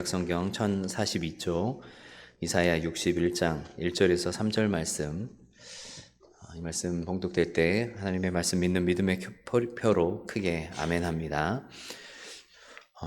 구약성경 1042쪽 이사야 61장 1절에서 3절 말씀, 이 말씀 봉독될 때 하나님의 말씀 믿는 믿음의 표로 크게 아멘합니다.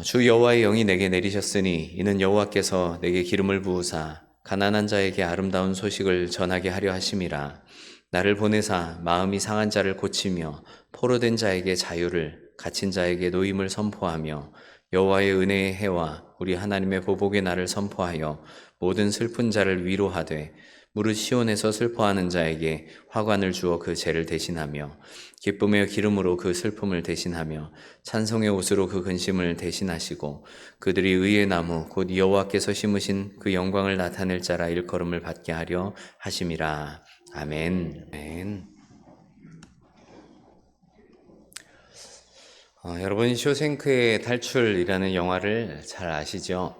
주 여호와의 영이 내게 내리셨으니 이는 여호와께서 내게 기름을 부으사 가난한 자에게 아름다운 소식을 전하게 하려 하심이라. 나를 보내사 마음이 상한 자를 고치며 포로된 자에게 자유를, 갇힌 자에게 노임을 선포하며 여호와의 은혜의 해와 우리 하나님의 보복의 날을 선포하여 모든 슬픈 자를 위로하되 무릇 시온에서 슬퍼하는 자에게 화관을 주어 그 죄를 대신하며 기쁨의 기름으로 그 슬픔을 대신하며 찬송의 옷으로 그 근심을 대신하시고 그들이 의의 나무 곧 여호와께서 심으신 그 영광을 나타낼 자라 일컬음을 받게 하려 하심이라. 아멘. 아멘. 여러분, 쇼생크의 탈출이라는 영화를 잘 아시죠?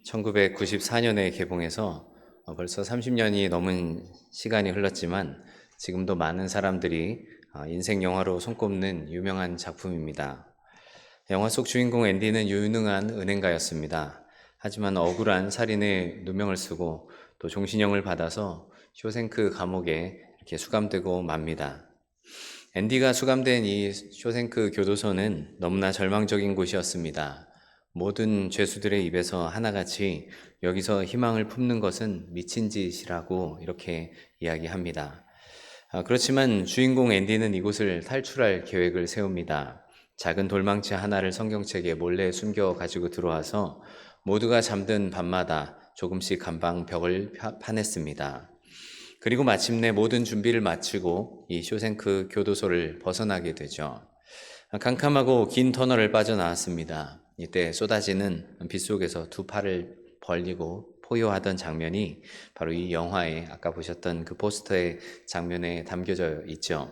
1994년에 개봉해서 벌써 30년이 넘은 시간이 흘렀지만 지금도 많은 사람들이 인생 영화로 손꼽는 유명한 작품입니다. 영화 속 주인공 앤디는 유능한 은행가였습니다. 하지만 억울한 살인의 누명을 쓰고 또 종신형을 받아서 쇼생크 감옥에 이렇게 수감되고 맙니다. 앤디가 수감된 이 쇼생크 교도소는 너무나 절망적인 곳이었습니다. 모든 죄수들의 입에서 하나같이 여기서 희망을 품는 것은 미친 짓이라고 이렇게 이야기합니다. 그렇지만 주인공 앤디는 이곳을 탈출할 계획을 세웁니다. 작은 돌망치 하나를 성경책에 몰래 숨겨 가지고 들어와서 모두가 잠든 밤마다 조금씩 감방 벽을 파냈습니다. 그리고 마침내 모든 준비를 마치고 이 쇼생크 교도소를 벗어나게 되죠. 캄캄하고 긴 터널을 빠져나왔습니다. 이때 쏟아지는 빗속에서 두 팔을 벌리고 포효하던 장면이 바로 이 영화에 아까 보셨던 그 포스터의 장면에 담겨져 있죠.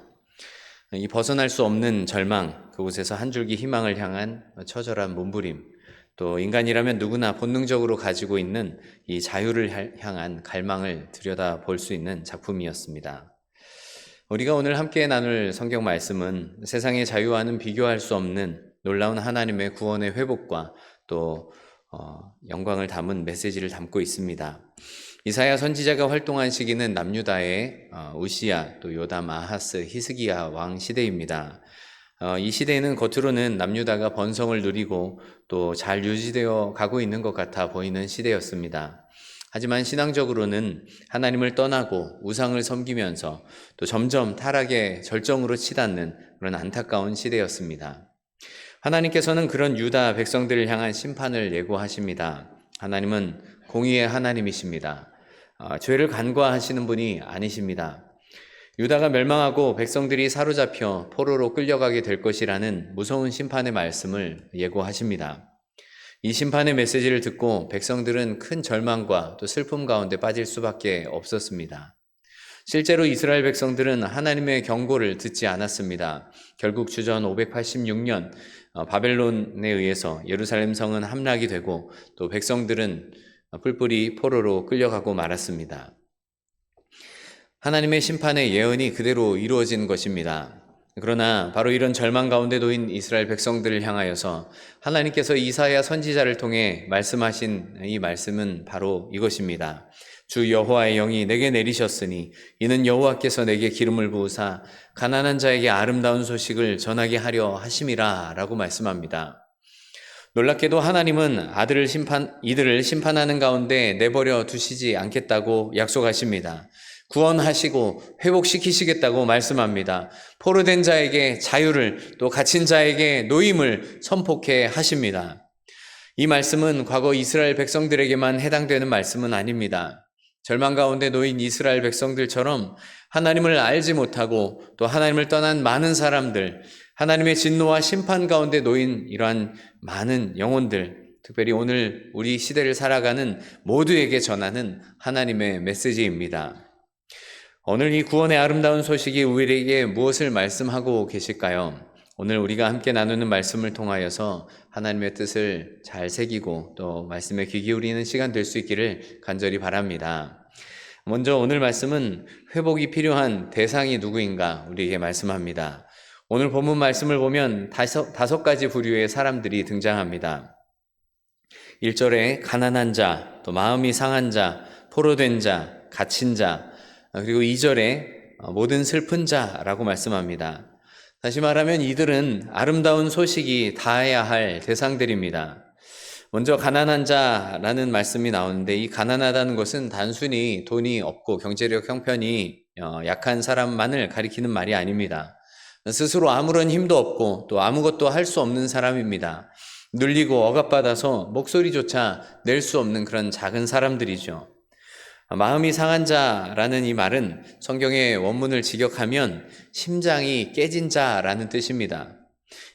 이 벗어날 수 없는 절망, 그곳에서 한 줄기 희망을 향한 처절한 몸부림, 또 인간이라면 누구나 본능적으로 가지고 있는 이 자유를 향한 갈망을 들여다볼 수 있는 작품이었습니다. 우리가 오늘 함께 나눌 성경 말씀은 세상의 자유와는 비교할 수 없는 놀라운 하나님의 구원의 회복과 또 영광을 담은 메시지를 담고 있습니다. 이사야 선지자가 활동한 시기는 남유다의 우시야, 또 요담, 아하스, 히스기야 왕 시대입니다. 이 시대에는 겉으로는 남유다가 번성을 누리고 또 잘 유지되어 가고 있는 것 같아 보이는 시대였습니다. 하지만 신앙적으로는 하나님을 떠나고 우상을 섬기면서 또 점점 타락의 절정으로 치닫는 그런 안타까운 시대였습니다. 하나님께서는 그런 유다 백성들을 향한 심판을 예고하십니다. 하나님은 공의의 하나님이십니다. 죄를 간과하시는 분이 아니십니다. 유다가 멸망하고 백성들이 사로잡혀 포로로 끌려가게 될 것이라는 무서운 심판의 말씀을 예고하십니다. 이 심판의 메시지를 듣고 백성들은 큰 절망과 또 슬픔 가운데 빠질 수밖에 없었습니다. 실제로 이스라엘 백성들은 하나님의 경고를 듣지 않았습니다. 결국 주전 586년 바벨론에 의해서 예루살렘 성은 함락이 되고 또 백성들은 뿔뿔이 포로로 끌려가고 말았습니다. 하나님의 심판의 예언이 그대로 이루어진 것입니다. 그러나 바로 이런 절망 가운데 놓인 이스라엘 백성들을 향하여서 하나님께서 이사야 선지자를 통해 말씀하신 이 말씀은 바로 이것입니다. 주 여호와의 영이 내게 내리셨으니 이는 여호와께서 내게 기름을 부으사 가난한 자에게 아름다운 소식을 전하게 하려 하심이라 라고 말씀합니다. 놀랍게도 하나님은 이들을 심판하는 가운데 내버려 두시지 않겠다고 약속하십니다. 구원하시고 회복시키시겠다고 말씀합니다. 포로된 자에게 자유를, 또 갇힌 자에게 노임을 선포케 하십니다. 이 말씀은 과거 이스라엘 백성들에게만 해당되는 말씀은 아닙니다. 절망 가운데 놓인 이스라엘 백성들처럼 하나님을 알지 못하고 또 하나님을 떠난 많은 사람들, 하나님의 진노와 심판 가운데 놓인 이러한 많은 영혼들, 특별히 오늘 우리 시대를 살아가는 모두에게 전하는 하나님의 메시지입니다. 오늘 이 구원의 아름다운 소식이 우리에게 무엇을 말씀하고 계실까요? 오늘 우리가 함께 나누는 말씀을 통하여서 하나님의 뜻을 잘 새기고 또 말씀에 귀 기울이는 시간 될 수 있기를 간절히 바랍니다. 먼저 오늘 말씀은 회복이 필요한 대상이 누구인가 우리에게 말씀합니다. 오늘 본문 말씀을 보면 다섯 가지 부류의 사람들이 등장합니다. 1절에 가난한 자, 또 마음이 상한 자, 포로된 자, 갇힌 자, 그리고 2절에 모든 슬픈 자라고 말씀합니다. 다시 말하면 이들은 아름다운 소식이 닿아야 할 대상들입니다. 먼저 가난한 자라는 말씀이 나오는데, 이 가난하다는 것은 단순히 돈이 없고 경제력 형편이 약한 사람만을 가리키는 말이 아닙니다. 스스로 아무런 힘도 없고 또 아무것도 할 수 없는 사람입니다. 눌리고 억압받아서 목소리조차 낼 수 없는 그런 작은 사람들이죠. 마음이 상한 자라는 이 말은 성경의 원문을 직역하면 심장이 깨진 자라는 뜻입니다.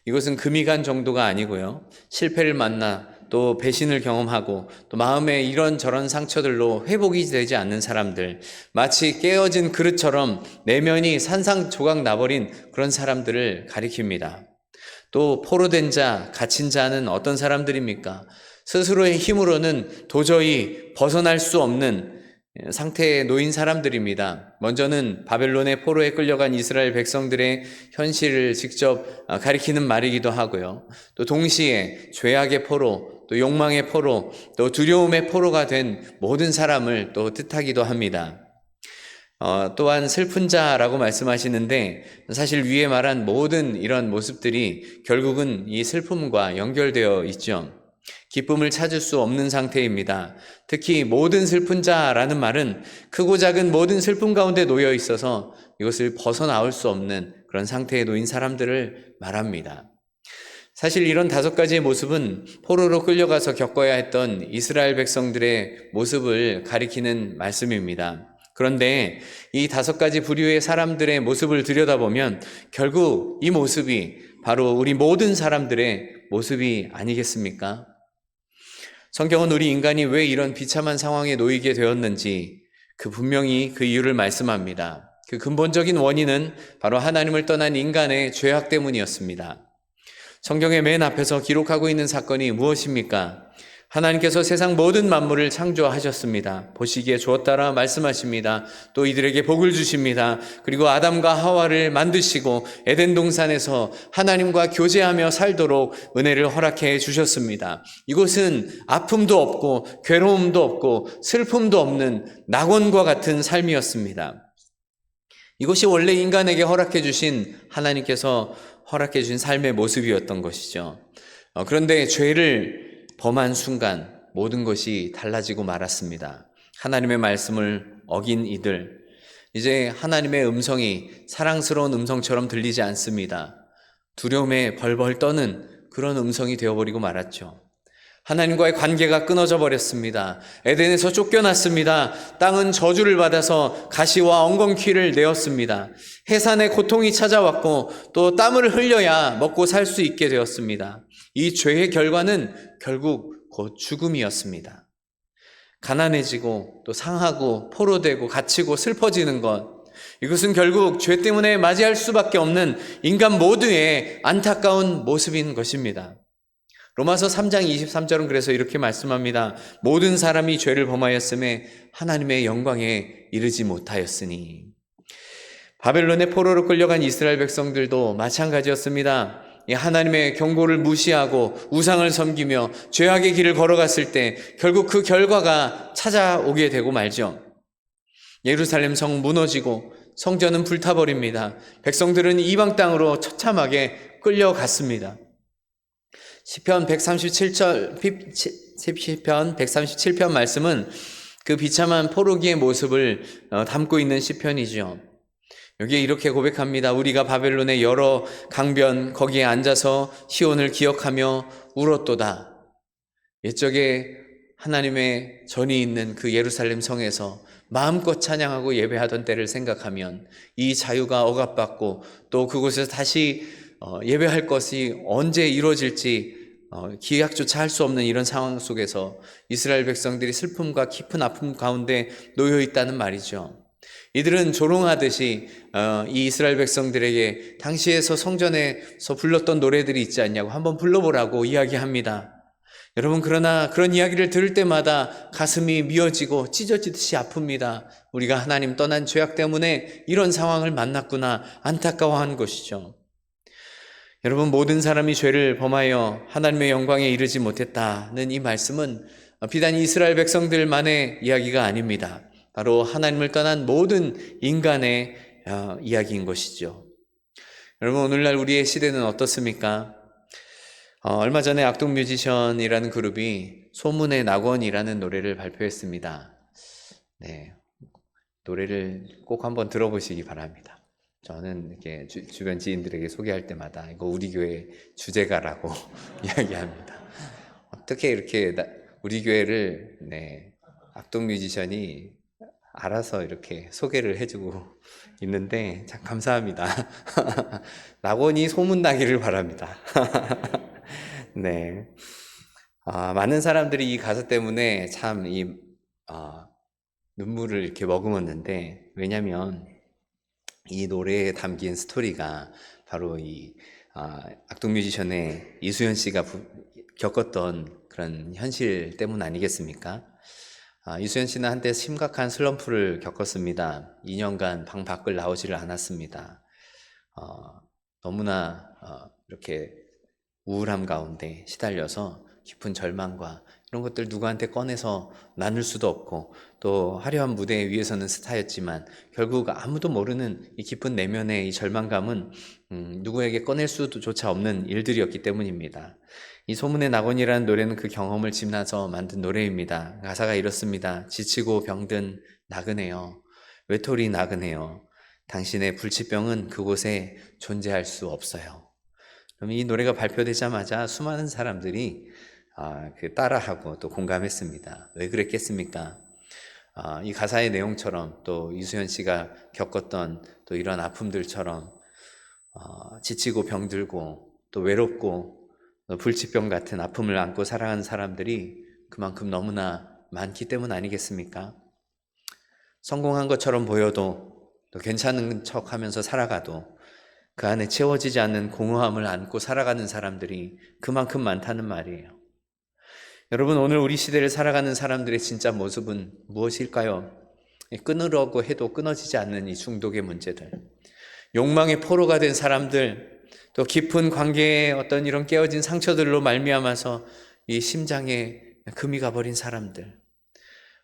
이것은 금이 간 정도가 아니고요, 실패를 만나 또 배신을 경험하고 또 마음에 이런저런 상처들로 회복이 되지 않는 사람들, 마치 깨어진 그릇처럼 내면이 산산조각 나버린 그런 사람들을 가리킵니다. 또 포로된 자, 갇힌 자는 어떤 사람들입니까? 스스로의 힘으로는 도저히 벗어날 수 없는 상태에 놓인 사람들입니다. 먼저는 바벨론의 포로에 끌려간 이스라엘 백성들의 현실을 직접 가리키는 말이기도 하고요, 또 동시에 죄악의 포로, 또 욕망의 포로, 또 두려움의 포로가 된 모든 사람을 또 뜻하기도 합니다. 또한 슬픈 자라고 말씀하시는데, 사실 위에 말한 모든 이런 모습들이 결국은 이 슬픔과 연결되어 있죠. 기쁨을 찾을 수 없는 상태입니다. 특히 모든 슬픈 자라는 말은 크고 작은 모든 슬픔 가운데 놓여 있어서 이것을 벗어나올 수 없는 그런 상태에 놓인 사람들을 말합니다. 사실 이런 5가지의 모습은 포로로 끌려가서 겪어야 했던 이스라엘 백성들의 모습을 가리키는 말씀입니다. 그런데 이 5가지 부류의 사람들의 모습을 들여다보면 결국 이 모습이 바로 우리 모든 사람들의 모습이 아니겠습니까? 성경은 우리 인간이 왜 이런 비참한 상황에 놓이게 되었는지 분명히 그 이유를 말씀합니다. 그 근본적인 원인은 바로 하나님을 떠난 인간의 죄악 때문이었습니다. 성경의 맨 앞에서 기록하고 있는 사건이 무엇입니까? 하나님께서 세상 모든 만물을 창조하셨습니다. 보시기에 좋았다라 말씀하십니다. 또 이들에게 복을 주십니다. 그리고 아담과 하와를 만드시고 에덴 동산에서 하나님과 교제하며 살도록 은혜를 허락해 주셨습니다. 이곳은 아픔도 없고 괴로움도 없고 슬픔도 없는 낙원과 같은 삶이었습니다. 이것이 원래 인간에게 허락해 주신, 하나님께서 허락해 주신 삶의 모습이었던 것이죠. 그런데 죄를 범한 순간 모든 것이 달라지고 말았습니다. 하나님의 말씀을 어긴 이들, 이제 하나님의 음성이 사랑스러운 음성처럼 들리지 않습니다. 두려움에 벌벌 떠는 그런 음성이 되어버리고 말았죠. 하나님과의 관계가 끊어져 버렸습니다. 에덴에서 쫓겨났습니다. 땅은 저주를 받아서 가시와 엉겅퀴를 내었습니다. 해산의 고통이 찾아왔고 또 땀을 흘려야 먹고 살 수 있게 되었습니다. 이 죄의 결과는 결국 곧 죽음이었습니다. 가난해지고 또 상하고 포로되고 갇히고 슬퍼지는 것, 이것은 결국 죄 때문에 맞이할 수밖에 없는 인간 모두의 안타까운 모습인 것입니다. 로마서 3장 23절은 그래서 이렇게 말씀합니다. 모든 사람이 죄를 범하였음에 하나님의 영광에 이르지 못하였으니. 바벨론의 포로로 끌려간 이스라엘 백성들도 마찬가지였습니다. 하나님의 경고를 무시하고 우상을 섬기며 죄악의 길을 걸어갔을 때 결국 그 결과가 찾아오게 되고 말죠. 예루살렘 성 무너지고 성전은 불타버립니다. 백성들은 이방 땅으로 처참하게 끌려갔습니다. 시편 137편 말씀은 그 비참한 포로기의 모습을 담고 있는 시편이죠. 여기에 이렇게 고백합니다. 우리가 바벨론의 여러 강변 거기에 앉아서 시온을 기억하며 울었도다. 옛적에 하나님의 전이 있는 그 예루살렘 성에서 마음껏 찬양하고 예배하던 때를 생각하면 이 자유가 억압받고 또 그곳에서 다시 예배할 것이 언제 이루어질지 기약조차 할 수 없는 이런 상황 속에서 이스라엘 백성들이 슬픔과 깊은 아픔 가운데 놓여 있다는 말이죠. 이들은 조롱하듯이 이 이스라엘 백성들에게 당시에서 성전에서 불렀던 노래들이 있지 않냐고 한번 불러보라고 이야기합니다. 여러분, 그러나 그런 이야기를 들을 때마다 가슴이 미어지고 찢어지듯이 아픕니다. 우리가 하나님 떠난 죄악 때문에 이런 상황을 만났구나 안타까워하는 것이죠. 여러분, 모든 사람이 죄를 범하여 하나님의 영광에 이르지 못했다는 이 말씀은 비단 이스라엘 백성들만의 이야기가 아닙니다. 바로 하나님을 떠난 모든 인간의 이야기인 것이죠. 여러분, 오늘날 우리의 시대는 어떻습니까? 얼마 전에 악동 뮤지션이라는 그룹이 소문의 낙원이라는 노래를 발표했습니다. 네, 노래를 꼭 한번 들어보시기 바랍니다. 저는 이렇게 주변 지인들에게 소개할 때마다 이거 우리 교회 주제가라고 이야기합니다. 어떻게 이렇게 우리 교회를 악동 뮤지션이 알아서 이렇게 소개를 해주고 있는데 참 감사합니다. 낙원이 소문나기를 바랍니다. 네, 많은 사람들이 이 가사 때문에 참 눈물을 이렇게 머금었는데, 왜냐하면 이 노래에 담긴 스토리가 바로 이 악동 뮤지션의 이수연 씨가 겪었던 그런 현실 때문 아니겠습니까? 이수연 씨는 한때 심각한 슬럼프를 겪었습니다. 2년간 방 밖을 나오지를 않았습니다. 너무나 이렇게 우울함 가운데 시달려서 깊은 절망과 이런 것들 누구한테 꺼내서 나눌 수도 없고, 또 화려한 무대 위에서는 스타였지만 결국 아무도 모르는 이 깊은 내면의 이 절망감은 누구에게 꺼낼 수조차 없는 일들이었기 때문입니다. 이 소문의 낙원이라는 노래는 그 경험을 지나서 만든 노래입니다. 가사가 이렇습니다. 지치고 병든 나그네여, 외톨이 나그네여, 당신의 불치병은 그곳에 존재할 수 없어요. 그럼 이 노래가 발표되자마자 수많은 사람들이 따라하고 또 공감했습니다. 왜 그랬겠습니까? 이 가사의 내용처럼 또 이수연 씨가 겪었던 또 이런 아픔들처럼 지치고 병들고 또 외롭고 불치병 같은 아픔을 안고 살아가는 사람들이 그만큼 너무나 많기 때문 아니겠습니까? 성공한 것처럼 보여도 또 괜찮은 척하면서 살아가도 그 안에 채워지지 않는 공허함을 안고 살아가는 사람들이 그만큼 많다는 말이에요. 여러분, 오늘 우리 시대를 살아가는 사람들의 진짜 모습은 무엇일까요? 끊으려고 해도 끊어지지 않는 이 중독의 문제들, 욕망의 포로가 된 사람들, 또 깊은 관계의 어떤 이런 깨어진 상처들로 말미암아서 이 심장에 금이 가버린 사람들,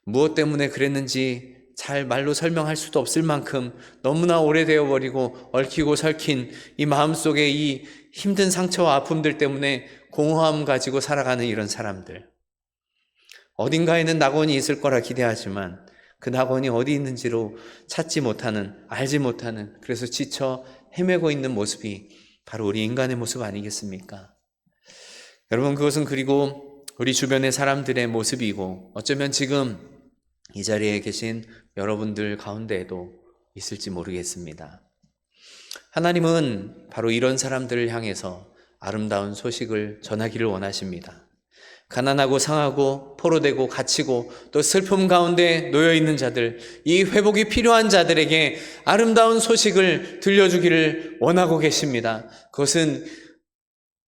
무엇 때문에 그랬는지 잘 말로 설명할 수도 없을 만큼 너무나 오래되어 버리고 얽히고 설킨 이 마음속에 이 힘든 상처와 아픔들 때문에 공허함 가지고 살아가는 이런 사람들, 어딘가에는 낙원이 있을 거라 기대하지만 그 낙원이 어디 있는지로 찾지 못하는, 알지 못하는, 그래서 지쳐 헤매고 있는 모습이 바로 우리 인간의 모습 아니겠습니까? 여러분, 그것은 그리고 우리 주변의 사람들의 모습이고, 어쩌면 지금 이 자리에 계신 여러분들 가운데에도 있을지 모르겠습니다. 하나님은 바로 이런 사람들을 향해서 아름다운 소식을 전하기를 원하십니다. 가난하고 상하고 포로되고 갇히고 또 슬픔 가운데 놓여있는 자들, 이 회복이 필요한 자들에게 아름다운 소식을 들려주기를 원하고 계십니다. 그것은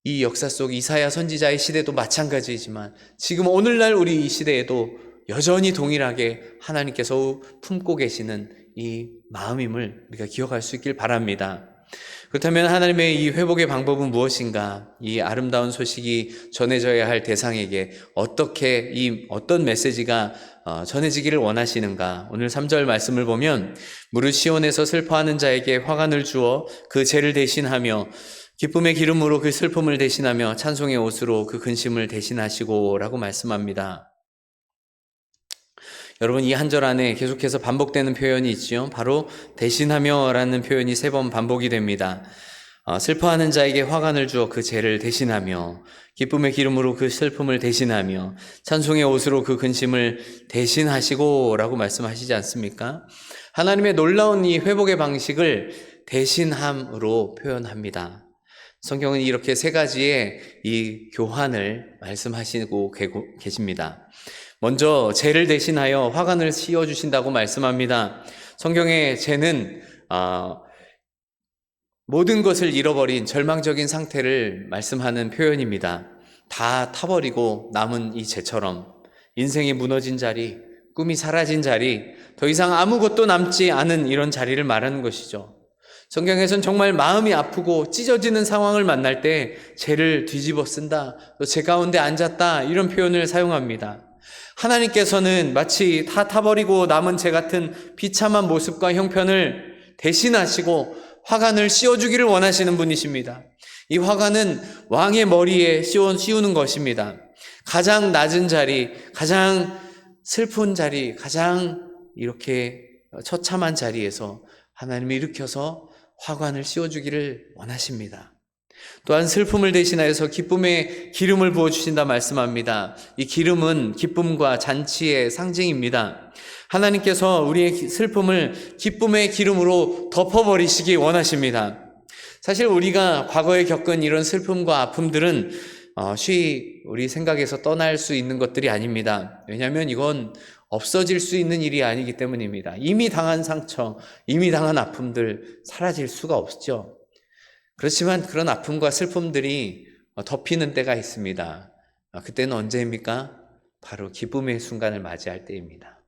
이 역사 속 이사야 선지자의 시대도 마찬가지이지만 지금 오늘날 우리 이 시대에도 여전히 동일하게 하나님께서 품고 계시는 이 마음임을 우리가 기억할 수 있길 바랍니다. 그렇다면 하나님의 이 회복의 방법은 무엇인가? 이 아름다운 소식이 전해져야 할 대상에게 어떤 메시지가 전해지기를 원하시는가? 오늘 3절 말씀을 보면 무릇 시온에서 슬퍼하는 자에게 화관을 주어 그 죄를 대신하며 기쁨의 기름으로 그 슬픔을 대신하며 찬송의 옷으로 그 근심을 대신하시고 라고 말씀합니다. 여러분, 이 한 절 안에 계속해서 반복되는 표현이 있지요. 바로 대신하며 라는 표현이 3번 반복이 됩니다. 슬퍼하는 자에게 화관을 주어 그 죄를 대신하며 기쁨의 기름으로 그 슬픔을 대신하며 찬송의 옷으로 그 근심을 대신하시고 라고 말씀하시지 않습니까? 하나님의 놀라운 이 회복의 방식을 대신함으로 표현합니다. 성경은 이렇게 3가지의 이 교환을 말씀하시고 계십니다. 먼저 죄를 대신하여 화관을 씌워주신다고 말씀합니다. 성경의 죄는 모든 것을 잃어버린 절망적인 상태를 말씀하는 표현입니다. 다 타버리고 남은 이 죄처럼 인생이 무너진 자리, 꿈이 사라진 자리, 더 이상 아무것도 남지 않은 이런 자리를 말하는 것이죠. 성경에서는 정말 마음이 아프고 찢어지는 상황을 만날 때 죄를 뒤집어 쓴다, 또 죄 가운데 앉았다, 이런 표현을 사용합니다. 하나님께서는 마치 다 타버리고 남은 죄 같은 비참한 모습과 형편을 대신하시고 화관을 씌워주기를 원하시는 분이십니다. 이 화관은 왕의 머리에 씌우는 것입니다. 가장 낮은 자리, 가장 슬픈 자리, 가장 이렇게 처참한 자리에서 하나님이 일으켜서 화관을 씌워주기를 원하십니다. 또한 슬픔을 대신하여서 기쁨의 기름을 부어주신다 말씀합니다. 이 기름은 기쁨과 잔치의 상징입니다. 하나님께서 우리의 슬픔을 기쁨의 기름으로 덮어버리시기 원하십니다. 사실 우리가 과거에 겪은 이런 슬픔과 아픔들은 쉬이 우리 생각에서 떠날 수 있는 것들이 아닙니다. 왜냐하면 이건 없어질 수 있는 일이 아니기 때문입니다. 이미 당한 상처, 이미 당한 아픔들 사라질 수가 없죠. 그렇지만 그런 아픔과 슬픔들이 덮이는 때가 있습니다. 그때는 언제입니까? 바로 기쁨의 순간을 맞이할 때입니다.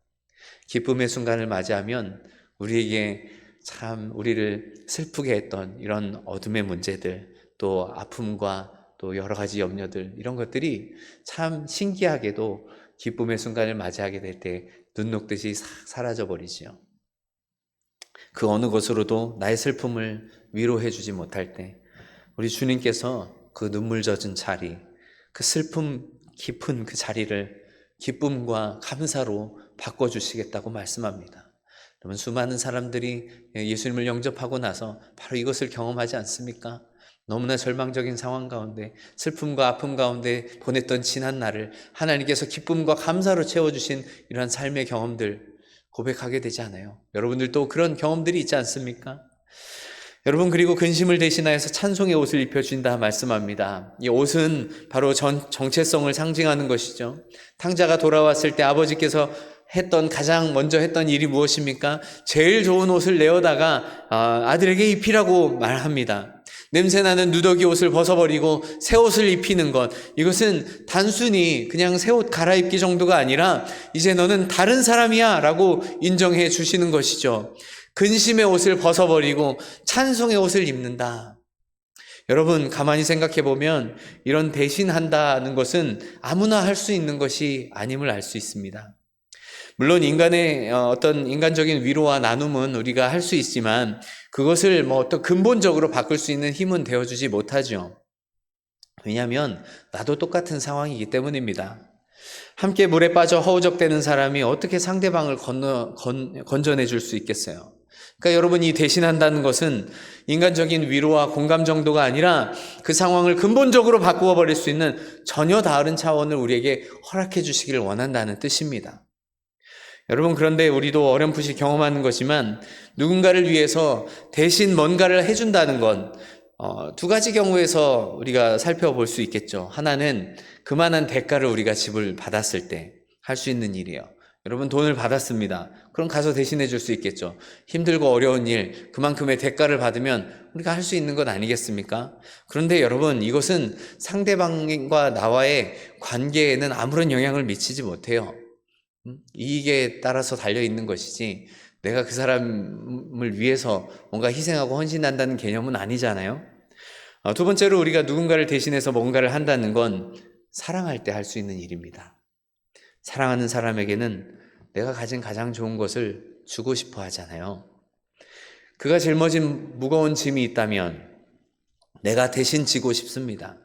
기쁨의 순간을 맞이하면 우리에게 참 우리를 슬프게 했던 이런 어둠의 문제들, 또 아픔과 또 여러 가지 염려들, 이런 것들이 참 신기하게도 기쁨의 순간을 맞이하게 될 때 눈 녹듯이 싹 사라져 버리지요. 그 어느 것으로도 나의 슬픔을 위로해 주지 못할 때 우리 주님께서 그 눈물 젖은 자리, 그 슬픔 깊은 그 자리를 기쁨과 감사로 바꿔주시겠다고 말씀합니다. 여러분, 수많은 사람들이 예수님을 영접하고 나서 바로 이것을 경험하지 않습니까? 너무나 절망적인 상황 가운데, 슬픔과 아픔 가운데 보냈던 지난 날을 하나님께서 기쁨과 감사로 채워주신 이러한 삶의 경험들 고백하게 되지 않아요? 여러분들도 그런 경험들이 있지 않습니까? 여러분, 그리고 근심을 대신하여서 찬송의 옷을 입혀준다 말씀합니다. 이 옷은 바로 정체성을 상징하는 것이죠. 탕자가 돌아왔을 때 아버지께서 가장 먼저 했던 일이 무엇입니까? 제일 좋은 옷을 내어다가 아들에게 입히라고 말합니다. 냄새나는 누더기 옷을 벗어버리고 새 옷을 입히는 것, 이것은 단순히 그냥 새 옷 갈아입기 정도가 아니라 이제 너는 다른 사람이야 라고 인정해 주시는 것이죠. 근심의 옷을 벗어버리고 찬송의 옷을 입는다. 여러분, 가만히 생각해 보면 이런 대신한다는 것은 아무나 할 수 있는 것이 아님을 알 수 있습니다. 물론 인간의 어떤 인간적인 위로와 나눔은 우리가 할 수 있지만 그것을 어떤 근본적으로 바꿀 수 있는 힘은 되어주지 못하죠. 왜냐하면 나도 똑같은 상황이기 때문입니다. 함께 물에 빠져 허우적대는 사람이 어떻게 상대방을 건져내 줄 수 있겠어요? 그러니까 여러분, 이 대신한다는 것은 인간적인 위로와 공감 정도가 아니라 그 상황을 근본적으로 바꾸어 버릴 수 있는 전혀 다른 차원을 우리에게 허락해 주시기를 원한다는 뜻입니다. 여러분, 그런데 우리도 어렴풋이 경험하는 거지만 누군가를 위해서 대신 뭔가를 해준다는 건 두 가지 경우에서 우리가 살펴볼 수 있겠죠. 하나는 그만한 대가를 우리가 지불 받았을 때 할 수 있는 일이에요. 여러분, 돈을 받았습니다. 그럼 가서 대신해 줄 수 있겠죠. 힘들고 어려운 일, 그만큼의 대가를 받으면 우리가 할 수 있는 것 아니겠습니까? 그런데 여러분, 이것은 상대방과 나와의 관계에는 아무런 영향을 미치지 못해요. 이익에 따라서 달려있는 것이지 내가 그 사람을 위해서 뭔가 희생하고 헌신한다는 개념은 아니잖아요. 두 번째로 우리가 누군가를 대신해서 뭔가를 한다는 건 사랑할 때 할 수 있는 일입니다. 사랑하는 사람에게는 내가 가진 가장 좋은 것을 주고 싶어 하잖아요. 그가 짊어진 무거운 짐이 있다면 내가 대신 지고 싶습니다.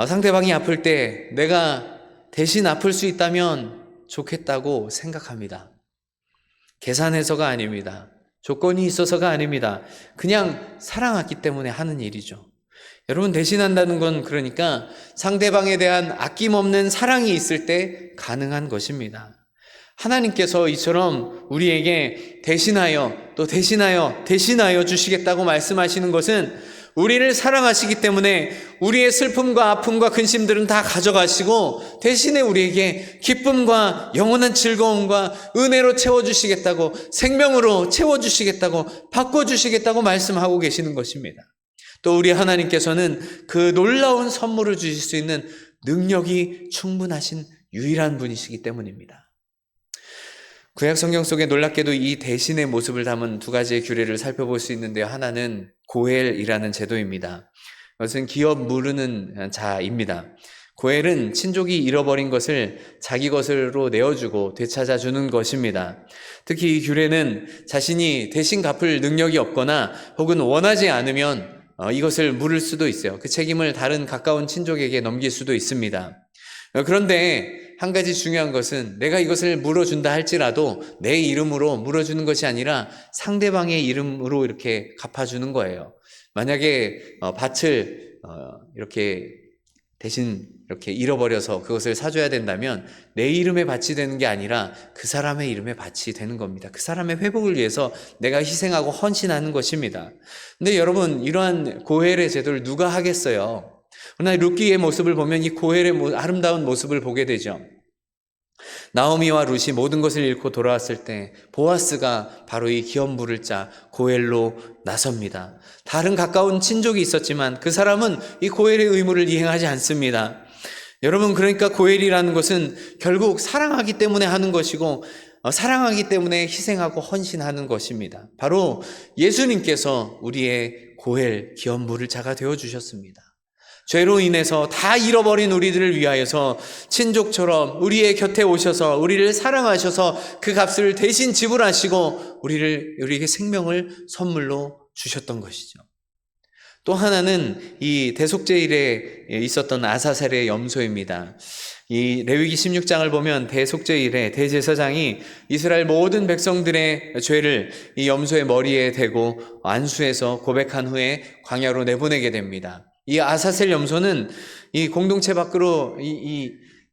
상대방이 아플 때 내가 대신 아플 수 있다면 좋겠다고 생각합니다. 계산해서가 아닙니다. 조건이 있어서가 아닙니다. 그냥 사랑하기 때문에 하는 일이죠. 여러분, 대신한다는 건 그러니까 상대방에 대한 아낌없는 사랑이 있을 때 가능한 것입니다. 하나님께서 이처럼 우리에게 대신하여 또 대신하여 주시겠다고 말씀하시는 것은 우리를 사랑하시기 때문에 우리의 슬픔과 아픔과 근심들은 다 가져가시고 대신에 우리에게 기쁨과 영원한 즐거움과 은혜로 채워주시겠다고, 생명으로 채워주시겠다고, 바꿔주시겠다고 말씀하고 계시는 것입니다. 또 우리 하나님께서는 그 놀라운 선물을 주실 수 있는 능력이 충분하신 유일한 분이시기 때문입니다. 구약 성경 속에 놀랍게도 이 대신의 모습을 담은 두 가지의 규례를 살펴볼 수 있는데요. 하나는 고엘이라는 제도입니다. 이것은 기업 무르는 자입니다. 고엘은 친족이 잃어버린 것을 자기 것으로 내어주고 되찾아주는 것입니다. 특히 이 규례는 자신이 대신 갚을 능력이 없거나 혹은 원하지 않으면 이것을 물을 수도 있어요. 그 책임을 다른 가까운 친족에게 넘길 수도 있습니다. 그런데 한 가지 중요한 것은 내가 이것을 물어준다 할지라도 내 이름으로 물어주는 것이 아니라 상대방의 이름으로 이렇게 갚아주는 거예요. 만약에 밭을 이렇게 대신 이렇게 잃어버려서 그것을 사줘야 된다면 내 이름에 밭이 되는 게 아니라 그 사람의 이름에 밭이 되는 겁니다. 그 사람의 회복을 위해서 내가 희생하고 헌신하는 것입니다. 근데 여러분, 이러한 고헬의 제도를 누가 하겠어요? 그러나 룻기의 모습을 보면 이 고헬의 아름다운 모습을 보게 되죠. 나오미와 룻이 모든 것을 잃고 돌아왔을 때 보아스가 바로 이 기업 물을 자 고헬로 나섭니다. 다른 가까운 친족이 있었지만 그 사람은 이 고헬의 의무를 이행하지 않습니다. 여러분, 그러니까 고헬이라는 것은 결국 사랑하기 때문에 하는 것이고 사랑하기 때문에 희생하고 헌신하는 것입니다. 바로 예수님께서 우리의 고헬 기업 물을 자가 되어주셨습니다. 죄로 인해서 다 잃어버린 우리들을 위하여서 친족처럼 우리의 곁에 오셔서 우리를 사랑하셔서 그 값을 대신 지불하시고 우리에게 생명을 선물로 주셨던 것이죠. 또 하나는 이 대속죄일에 있었던 아사셀의 염소입니다. 이 레위기 16장을 보면 대속죄일에 대제사장이 이스라엘 모든 백성들의 죄를 이 염소의 머리에 대고 안수해서 고백한 후에 광야로 내보내게 됩니다. 이 아사셀 염소는 이 공동체 밖으로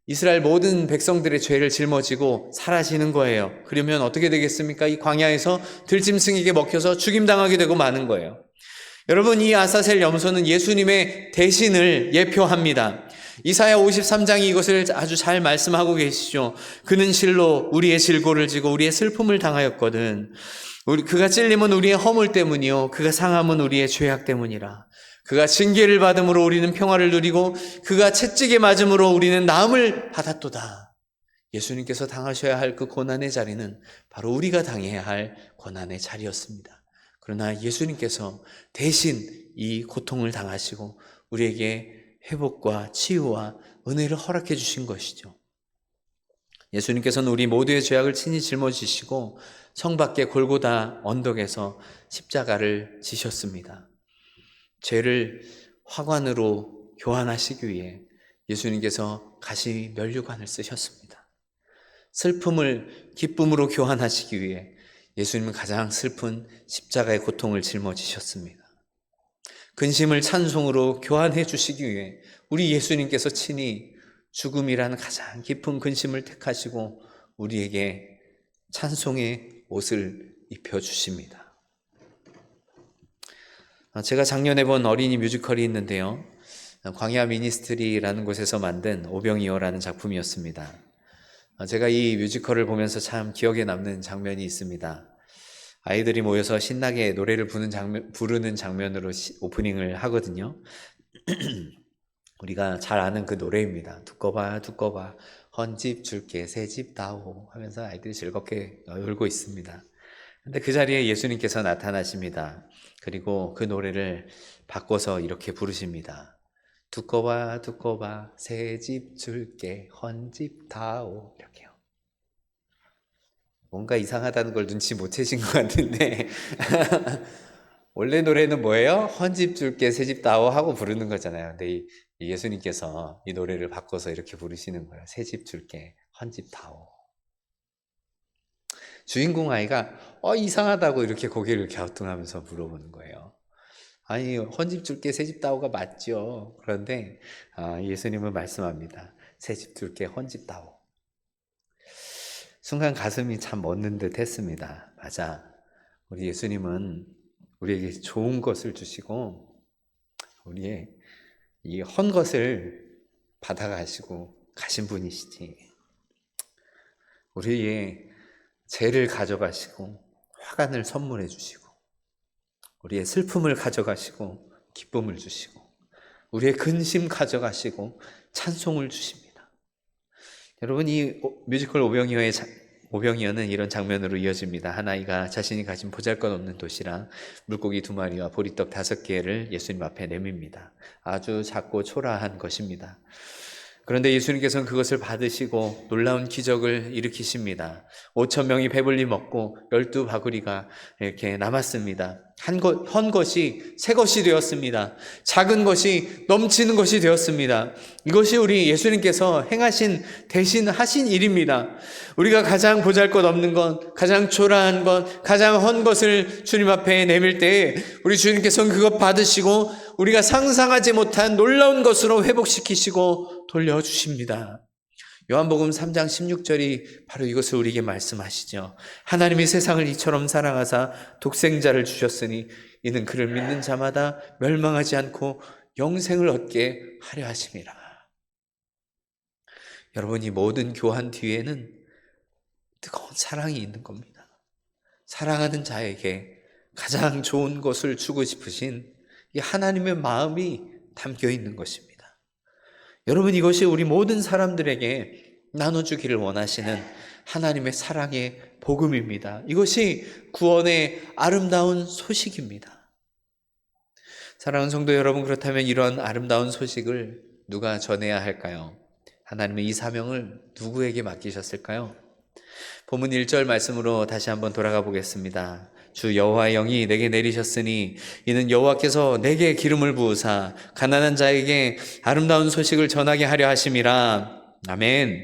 이스라엘 모든 백성들의 죄를 짊어지고 사라지는 거예요. 그러면 어떻게 되겠습니까? 이 광야에서 들짐승에게 먹혀서 죽임당하게 되고 마는 거예요. 여러분, 이 아사셀 염소는 예수님의 대신을 예표합니다. 이사야 53장이 이것을 아주 잘 말씀하고 계시죠. 그는 실로 우리의 질고를 지고 우리의 슬픔을 당하였거든. 그가 찔림은 우리의 허물 때문이요 그가 상함은 우리의 죄악 때문이라. 그가 징계를 받음으로 우리는 평화를 누리고 그가 채찍에 맞음으로 우리는 나음을 받았도다. 예수님께서 당하셔야 할 그 고난의 자리는 바로 우리가 당해야 할 고난의 자리였습니다. 그러나 예수님께서 대신 이 고통을 당하시고 우리에게 회복과 치유와 은혜를 허락해 주신 것이죠. 예수님께서는 우리 모두의 죄악을 친히 짊어지시고 성 밖의 골고다 언덕에서 십자가를 지셨습니다. 죄를 화관으로 교환하시기 위해 예수님께서 가시 면류관을 쓰셨습니다. 슬픔을 기쁨으로 교환하시기 위해 예수님은 가장 슬픈 십자가의 고통을 짊어지셨습니다. 근심을 찬송으로 교환해 주시기 위해 우리 예수님께서 친히 죽음이라는 가장 깊은 근심을 택하시고 우리에게 찬송의 옷을 입혀주십니다. 제가 작년에 본 어린이 뮤지컬이 있는데요. 광야 미니스트리라는 곳에서 만든 오병이어라는 작품이었습니다. 제가 이 뮤지컬을 보면서 참 기억에 남는 장면이 있습니다. 아이들이 모여서 신나게 노래를 부르는 장면으로 오프닝을 하거든요. 우리가 잘 아는 그 노래입니다. 두꺼봐 두꺼봐 헌집 줄게 새집 다오 하면서 아이들이 즐겁게 울고 있습니다. 근데 그 자리에 예수님께서 나타나십니다. 그리고 그 노래를 바꿔서 이렇게 부르십니다. 두꺼봐 두꺼봐 새집 줄게 헌집 다오. 이렇게요. 뭔가 이상하다는 걸 눈치 못 채신 것 같은데 원래 노래는 뭐예요? 헌집 줄게 새집 다오 하고 부르는 거잖아요. 근데 이 예수님께서 이 노래를 바꿔서 이렇게 부르시는 거예요. 새집 줄게 헌집 다오. 주인공 아이가 이상하다고 이렇게 고개를 갸우뚱하면서 물어보는 거예요. 아니, 헌집 줄게 새집 다오가 맞죠. 그런데 예수님은 말씀합니다. 새집 줄게 헌집 다오. 순간 가슴이 참 멎는 듯 했습니다. 맞아. 우리 예수님은 우리에게 좋은 것을 주시고 우리의 이 헌 것을 받아가시고 가신 분이시지. 우리의 죄를 가져가시고 화관을 선물해 주시고 우리의 슬픔을 가져가시고 기쁨을 주시고 우리의 근심 가져가시고 찬송을 주십니다. 여러분, 이 뮤지컬 오병이어의 오병이어는 이런 장면으로 이어집니다. 한 아이가 자신이 가진 보잘것없는 도시락 물고기 2마리와 보리떡 5개를 예수님 앞에 내밉니다. 아주 작고 초라한 것입니다. 그런데 예수님께서는 그것을 받으시고 놀라운 기적을 일으키십니다. 5천 명이 배불리 먹고 12바구리가 이렇게 남았습니다. 헌 것이 새 것이 되었습니다. 작은 것이 넘치는 것이 되었습니다. 이것이 우리 예수님께서 행하신 대신 하신 일입니다. 우리가 가장 보잘것없는 것, 가장 초라한 것, 가장 헌 것을 주님 앞에 내밀 때에 우리 주님께서는 그것 받으시고 우리가 상상하지 못한 놀라운 것으로 회복시키시고 돌려주십니다. 요한복음 3장 16절이 바로 이것을 우리에게 말씀하시죠. 하나님이 세상을 이처럼 사랑하사 독생자를 주셨으니 이는 그를 믿는 자마다 멸망하지 않고 영생을 얻게 하려 하심이라. 여러분, 이 모든 교환 뒤에는 뜨거운 사랑이 있는 겁니다. 사랑하는 자에게 가장 좋은 것을 주고 싶으신 이 하나님의 마음이 담겨 있는 것입니다. 여러분, 이것이 우리 모든 사람들에게 나눠주기를 원하시는 하나님의 사랑의 복음입니다. 이것이 구원의 아름다운 소식입니다. 사랑하는 성도 여러분, 그렇다면 이런 아름다운 소식을 누가 전해야 할까요? 하나님의 이 사명을 누구에게 맡기셨을까요? 본문 1절 말씀으로 다시 한번 돌아가 보겠습니다. 주 여호와의 영이 내게 내리셨으니 이는 여호와께서 내게 기름을 부으사 가난한 자에게 아름다운 소식을 전하게 하려 하심이라. 아멘.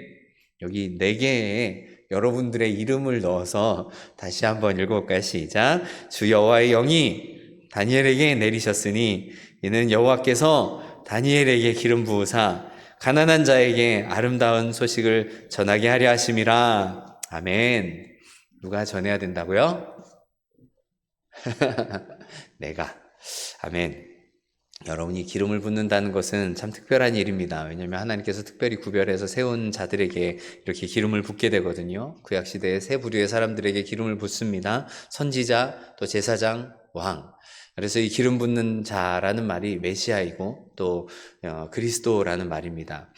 여기 내게에 여러분들의 이름을 넣어서 다시 한번 읽어볼까요? 시작. 주 여호와의 영이 다니엘에게 내리셨으니 이는 여호와께서 다니엘에게 기름 부으사 가난한 자에게 아름다운 소식을 전하게 하려 하심이라. 아멘. 누가 전해야 된다고요? 내가. 아멘. 여러분이 기름을 붓는다는 것은 참 특별한 일입니다. 왜냐하면 하나님께서 특별히 구별해서 세운 자들에게 이렇게 기름을 붓게 되거든요. 구약시대의 세 부류의 사람들에게 기름을 붓습니다. 선지자, 또 제사장, 왕. 그래서 이 기름 붓는 자라는 말이 메시아이고 또 그리스도라는 말입니다.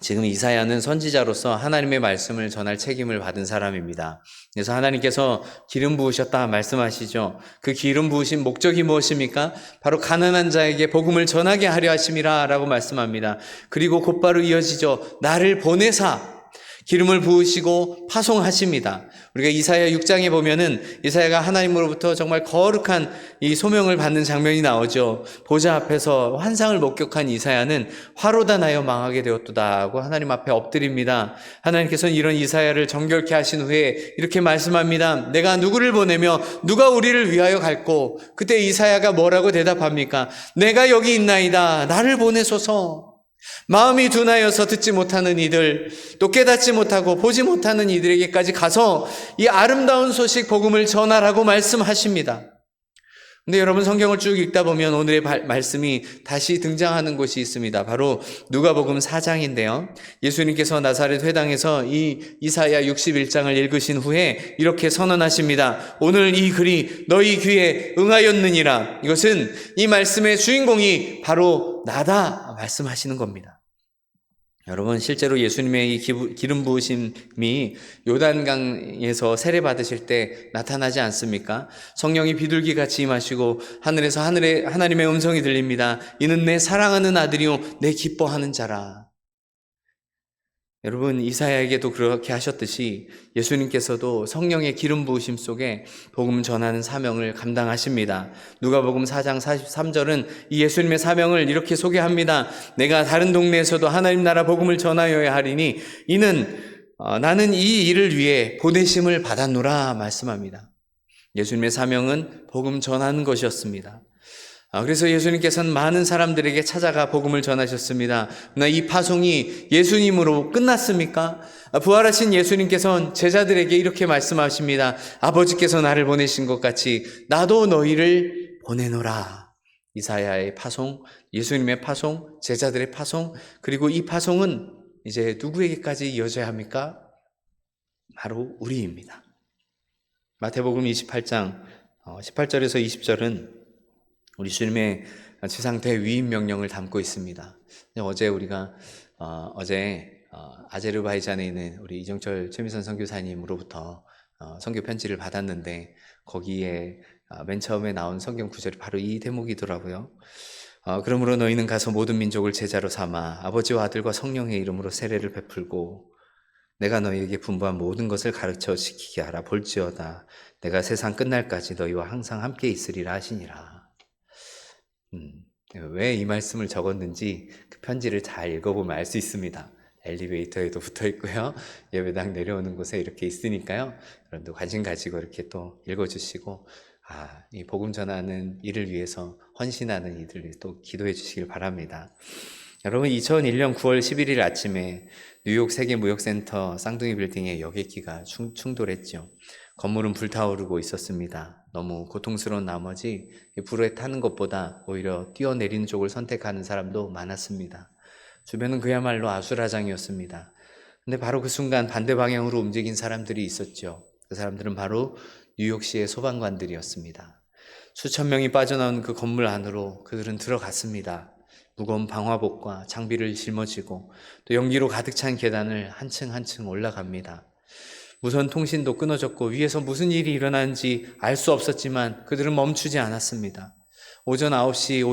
지금 이사야는 선지자로서 하나님의 말씀을 전할 책임을 받은 사람입니다. 그래서 하나님께서 기름 부으셨다 말씀하시죠. 그 기름 부으신 목적이 무엇입니까? 바로 가난한 자에게 복음을 전하게 하려 하심이라 라고 말씀합니다. 그리고 곧바로 이어지죠. 나를 보내사 기름을 부으시고 파송하십니다. 우리가 이사야 6장에 보면은 이사야가 하나님으로부터 정말 거룩한 이 소명을 받는 장면이 나오죠. 보좌 앞에서 환상을 목격한 이사야는 화로다 나여 망하게 되었도다 하고 하나님 앞에 엎드립니다. 하나님께서는 이런 이사야를 정결케 하신 후에 이렇게 말씀합니다. 내가 누구를 보내며 누가 우리를 위하여 갈꼬? 그때 이사야가 뭐라고 대답합니까? 내가 여기 있나이다. 나를 보내소서. 마음이 둔하여서 듣지 못하는 이들, 또 깨닫지 못하고 보지 못하는 이들에게까지 가서 이 아름다운 소식 복음을 전하라고 말씀하십니다. 근데 여러분, 성경을 쭉 읽다 보면 오늘의 말씀이 다시 등장하는 곳이 있습니다. 바로 누가복음 4장인데요. 예수님께서 나사렛 회당에서 이 이사야 61장을 읽으신 후에 이렇게 선언하십니다. 오늘 이 글이 너희 귀에 응하였느니라. 이것은 이 말씀의 주인공이 바로 나다 말씀하시는 겁니다. 여러분, 실제로 예수님의 이 기름 부으심이 요단강에서 세례 받으실 때 나타나지 않습니까? 성령이 비둘기같이 임하시고 하늘에서 하나님의 음성이 들립니다. 이는 내 사랑하는 아들이요 내 기뻐하는 자라. 여러분, 이사야에게도 그렇게 하셨듯이 예수님께서도 성령의 기름 부으심 속에 복음 전하는 사명을 감당하십니다. 누가복음 4장 43절은 이 예수님의 사명을 이렇게 소개합니다. 내가 다른 동네에서도 하나님 나라 복음을 전하여야 하리니 이는 나는 이 일을 위해 보내심을 받았노라 말씀합니다. 예수님의 사명은 복음 전하는 것이었습니다. 그래서 예수님께서는 많은 사람들에게 찾아가 복음을 전하셨습니다. 그러나 이 파송이 예수님으로 끝났습니까? 부활하신 예수님께서는 제자들에게 이렇게 말씀하십니다. 아버지께서 나를 보내신 것 같이 나도 너희를 보내노라. 이사야의 파송, 예수님의 파송, 제자들의 파송, 그리고 이 파송은 이제 누구에게까지 이어져야 합니까? 바로 우리입니다. 마태복음 28장 18절에서 20절은 우리 주님의 지상 대위임 명령을 담고 있습니다. 어제 우리가 아제르바이잔에 있는 우리 이정철 최미선 선교사님으로부터 선교 편지를 받았는데 거기에 맨 처음에 나온 성경 구절이 바로 이 대목이더라고요. 그러므로 너희는 가서 모든 민족을 제자로 삼아 아버지와 아들과 성령의 이름으로 세례를 베풀고 내가 너희에게 분부한 모든 것을 가르쳐 지키게 하라. 볼지어다 내가 세상 끝날까지 너희와 항상 함께 있으리라 하시니라. 왜 이 말씀을 적었는지 그 편지를 잘 읽어보면 알 수 있습니다. 엘리베이터에도 붙어 있고요. 예배당 내려오는 곳에 이렇게 있으니까요. 여러분도 관심 가지고 이렇게 또 읽어주시고, 이 복음 전하는 일을 위해서 헌신하는 이들을 또 기도해 주시길 바랍니다. 여러분, 2001년 9월 11일 아침에 뉴욕 세계무역센터 쌍둥이 빌딩에 여객기가 충돌했죠. 건물은 불타오르고 있었습니다. 너무 고통스러운 나머지 불에 타는 것보다 오히려 뛰어내리는 쪽을 선택하는 사람도 많았습니다. 주변은 그야말로 아수라장이었습니다. 근데 바로 그 순간 반대 방향으로 움직인 사람들이 있었죠. 그 사람들은 바로 뉴욕시의 소방관들이었습니다. 수천 명이 빠져나온 그 건물 안으로 그들은 들어갔습니다. 무거운 방화복과 장비를 짊어지고 또 연기로 가득 찬 계단을 한층 한층 올라갑니다. 무선 통신도 끊어졌고 위에서 무슨 일이 일어나는지 알 수 없었지만 그들은 멈추지 않았습니다. 오전 9시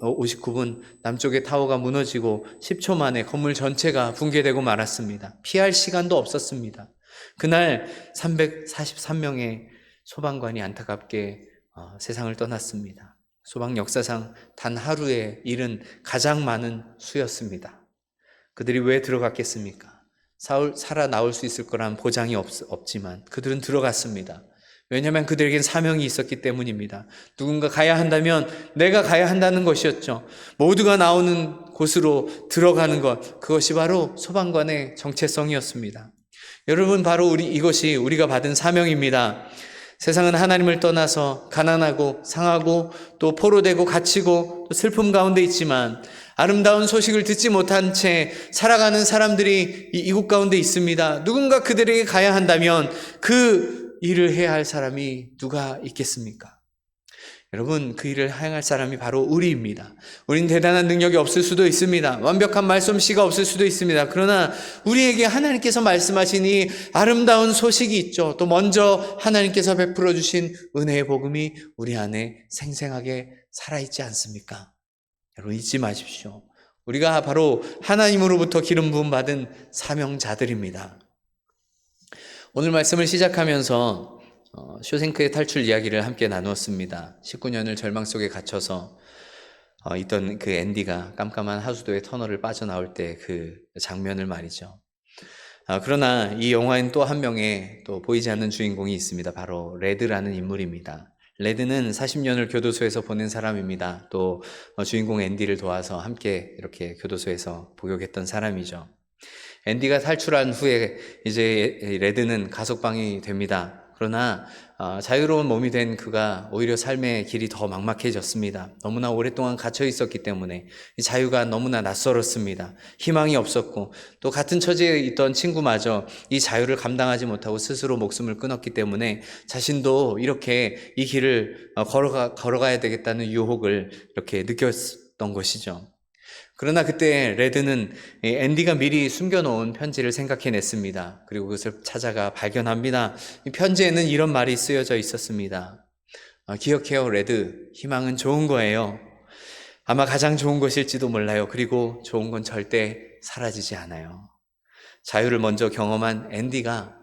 59분 남쪽의 타워가 무너지고 10초 만에 건물 전체가 붕괴되고 말았습니다. 피할 시간도 없었습니다. 그날 343명의 소방관이 안타깝게 세상을 떠났습니다. 소방 역사상 단 하루에 일은 가장 많은 수였습니다. 그들이 왜 들어갔겠습니까? 살아나올 수 있을 거란 보장이 없지만 그들은 들어갔습니다. 왜냐하면 그들에겐 사명이 있었기 때문입니다. 누군가 가야 한다면 내가 가야 한다는 것이었죠. 모두가 나오는 곳으로 들어가는 것, 그것이 바로 소방관의 정체성이었습니다. 여러분, 바로 이것이 우리가 받은 사명입니다. 세상은 하나님을 떠나서 가난하고 상하고 또 포로되고 갇히고 또 슬픔 가운데 있지만 아름다운 소식을 듣지 못한 채 살아가는 사람들이 이곳 가운데 있습니다. 누군가 그들에게 가야 한다면 그 일을 해야 할 사람이 누가 있겠습니까? 여러분, 그 일을 행할 사람이 바로 우리입니다. 우린 대단한 능력이 없을 수도 있습니다. 완벽한 말솜씨가 없을 수도 있습니다. 그러나 우리에게 하나님께서 말씀하신 이 아름다운 소식이 있죠. 또 먼저 하나님께서 베풀어 주신 은혜의 복음이 우리 안에 생생하게 살아있지 않습니까? 여러분, 잊지 마십시오. 우리가 바로 하나님으로부터 기름 부음 받은 사명자들입니다. 오늘 말씀을 시작하면서 쇼생크의 탈출 이야기를 함께 나누었습니다. 19년을 절망 속에 갇혀서 있던 그 앤디가 깜깜한 하수도의 터널을 빠져나올 때 그 장면을 말이죠. 그러나 이 영화엔 또 한 명의 또 보이지 않는 주인공이 있습니다. 바로 레드라는 인물입니다. 레드는 40년을 교도소에서 보낸 사람입니다. 또 주인공 앤디를 도와서 함께 이렇게 교도소에서 복역했던 사람이죠. 앤디가 탈출한 후에 이제 레드는 가석방이 됩니다. 그러나 자유로운 몸이 된 그가 오히려 삶의 길이 더 막막해졌습니다. 너무나 오랫동안 갇혀 있었기 때문에 이 자유가 너무나 낯설었습니다. 희망이 없었고 또 같은 처지에 있던 친구마저 이 자유를 감당하지 못하고 스스로 목숨을 끊었기 때문에 자신도 이렇게 이 길을 걸어가야 되겠다는 유혹을 이렇게 느꼈던 것이죠. 그러나 그때 레드는 앤디가 미리 숨겨놓은 편지를 생각해냈습니다. 그리고 그것을 찾아가 발견합니다. 이 편지에는 이런 말이 쓰여져 있었습니다. 기억해요, 레드. 희망은 좋은 거예요. 아마 가장 좋은 것일지도 몰라요. 그리고 좋은 건 절대 사라지지 않아요. 자유를 먼저 경험한 앤디가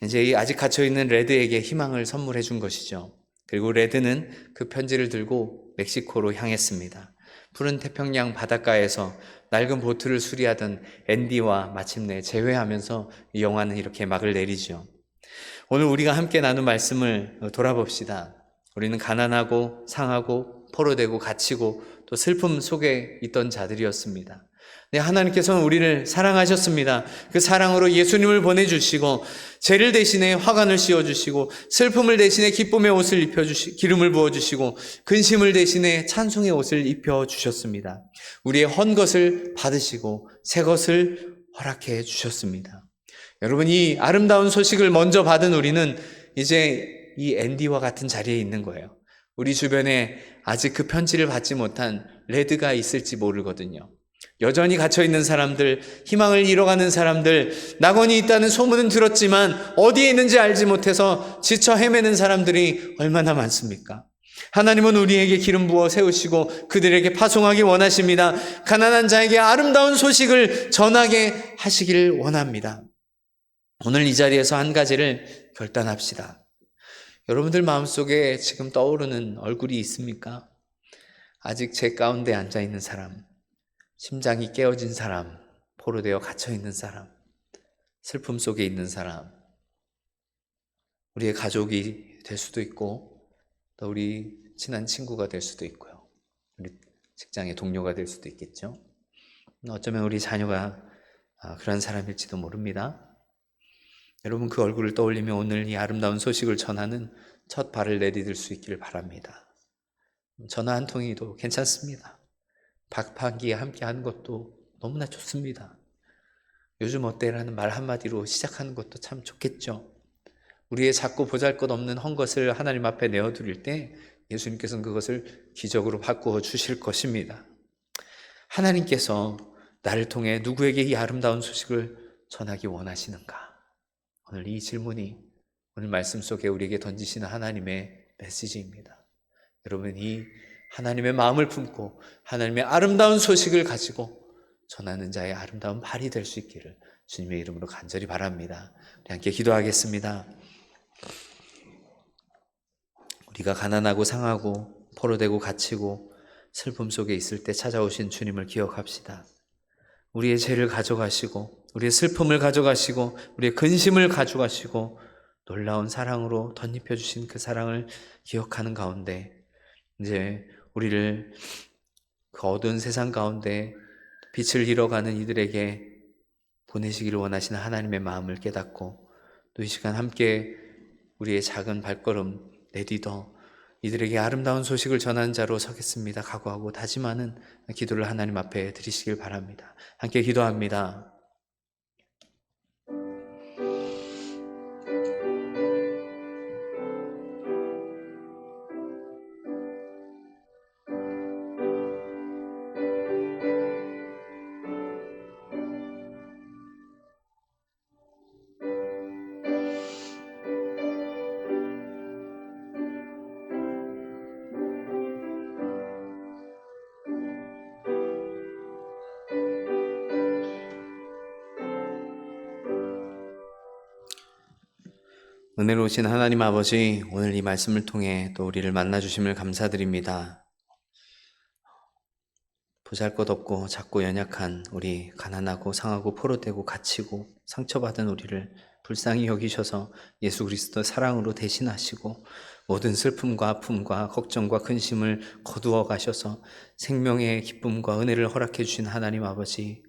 이제 아직 갇혀있는 레드에게 희망을 선물해 준 것이죠. 그리고 레드는 그 편지를 들고 멕시코로 향했습니다. 푸른 태평양 바닷가에서 낡은 보트를 수리하던 앤디와 마침내 재회하면서 이 영화는 이렇게 막을 내리죠. 오늘 우리가 함께 나눈 말씀을 돌아봅시다. 우리는 가난하고 상하고 포로되고 갇히고 또 슬픔 속에 있던 자들이었습니다. 네, 하나님께서는 우리를 사랑하셨습니다. 그 사랑으로 예수님을 보내주시고 죄를 대신에 화관을 씌워주시고 슬픔을 대신에 기쁨의 옷을 입혀주시고 기름을 부어주시고 근심을 대신에 찬송의 옷을 입혀주셨습니다. 우리의 헌 것을 받으시고 새 것을 허락해 주셨습니다. 여러분, 이 아름다운 소식을 먼저 받은 우리는 이제 이 앤디와 같은 자리에 있는 거예요. 우리 주변에 아직 그 편지를 받지 못한 레드가 있을지 모르거든요. 여전히 갇혀있는 사람들, 희망을 잃어가는 사람들, 낙원이 있다는 소문은 들었지만 어디에 있는지 알지 못해서 지쳐 헤매는 사람들이 얼마나 많습니까? 하나님은 우리에게 기름 부어 세우시고 그들에게 파송하기 원하십니다. 가난한 자에게 아름다운 소식을 전하게 하시길 원합니다. 오늘 이 자리에서 한 가지를 결단합시다. 여러분들 마음속에 지금 떠오르는 얼굴이 있습니까? 아직 제 가운데 앉아있는 사람, 심장이 깨어진 사람, 포로되어 갇혀있는 사람, 슬픔 속에 있는 사람, 우리의 가족이 될 수도 있고 또 우리 친한 친구가 될 수도 있고요. 우리 직장의 동료가 될 수도 있겠죠. 어쩌면 우리 자녀가 그런 사람일지도 모릅니다. 여러분 그 얼굴을 떠올리며 오늘 이 아름다운 소식을 전하는 첫 발을 내디딜 수 있기를 바랍니다. 전화 한 통이도 괜찮습니다. 박판기에 함께 하는 것도 너무나 좋습니다. 요즘 어때라는 말 한마디로 시작하는 것도 참 좋겠죠. 우리의 작고 보잘것없는 헝것을 하나님 앞에 내어드릴 때 예수님께서는 그것을 기적으로 바꾸어 주실 것입니다. 하나님께서 나를 통해 누구에게 이 아름다운 소식을 전하기 원하시는가? 오늘 이 질문이 오늘 말씀 속에 우리에게 던지시는 하나님의 메시지입니다. 여러분 이 하나님의 마음을 품고 하나님의 아름다운 소식을 가지고 전하는 자의 아름다운 발이 될 수 있기를 주님의 이름으로 간절히 바랍니다. 우리 함께 기도하겠습니다. 우리가 가난하고 상하고 포로되고 갇히고 슬픔 속에 있을 때 찾아오신 주님을 기억합시다. 우리의 죄를 가져가시고 우리의 슬픔을 가져가시고 우리의 근심을 가져가시고 놀라운 사랑으로 덧입혀 주신 그 사랑을 기억하는 가운데 이제 우리를 그 어두운 세상 가운데 빛을 잃어가는 이들에게 보내시기를 원하시는 하나님의 마음을 깨닫고 또 이 시간 함께 우리의 작은 발걸음 내디뎌 이들에게 아름다운 소식을 전하는 자로 서겠습니다. 각오하고 다짐하는 기도를 하나님 앞에 드리시길 바랍니다. 함께 기도합니다. 은혜로우신 하나님 아버지, 오늘 이 말씀을 통해 또 우리를 만나주심을 감사드립니다. 보잘것없고 작고 연약한 우리 가난하고 상하고 포로되고 갇히고 상처받은 우리를 불쌍히 여기셔서 예수 그리스도의 사랑으로 대신하시고 모든 슬픔과 아픔과 걱정과 근심을 거두어 가셔서 생명의 기쁨과 은혜를 허락해 주신 하나님 아버지,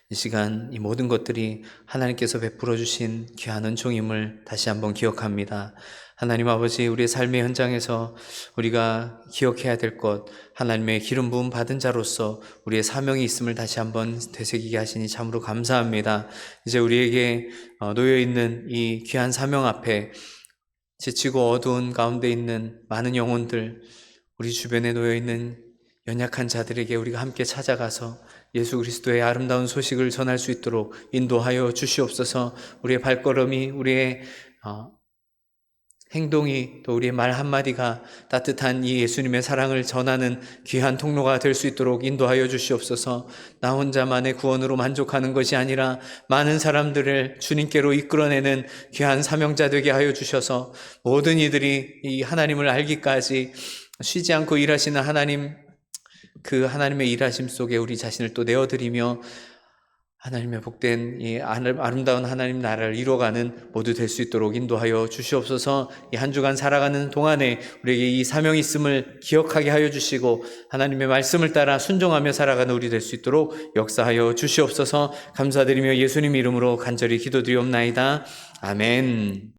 이 시간 이 모든 것들이 하나님께서 베풀어 주신 귀한 은총임을 다시 한번 기억합니다. 하나님 아버지, 우리의 삶의 현장에서 우리가 기억해야 될 것, 하나님의 기름 부음 받은 자로서 우리의 사명이 있음을 다시 한번 되새기게 하시니 참으로 감사합니다. 이제 우리에게 놓여있는 이 귀한 사명 앞에 지치고 어두운 가운데 있는 많은 영혼들, 우리 주변에 놓여있는 연약한 자들에게 우리가 함께 찾아가서 예수 그리스도의 아름다운 소식을 전할 수 있도록 인도하여 주시옵소서. 우리의 발걸음이, 우리의 행동이, 또 우리의 말 한마디가 따뜻한 이 예수님의 사랑을 전하는 귀한 통로가 될 수 있도록 인도하여 주시옵소서. 나 혼자만의 구원으로 만족하는 것이 아니라 많은 사람들을 주님께로 이끌어내는 귀한 사명자 되게 하여 주셔서 모든 이들이 이 하나님을 알기까지 쉬지 않고 일하시는 하나님, 그 하나님의 일하심 속에 우리 자신을 또 내어드리며 하나님의 복된 이 아름다운 하나님 나라를 이루어가는 모두 될 수 있도록 인도하여 주시옵소서. 이 한 주간 살아가는 동안에 우리에게 이 사명이 있음을 기억하게 하여 주시고 하나님의 말씀을 따라 순종하며 살아가는 우리 될 수 있도록 역사하여 주시옵소서. 감사드리며 예수님 이름으로 간절히 기도드리옵나이다. 아멘.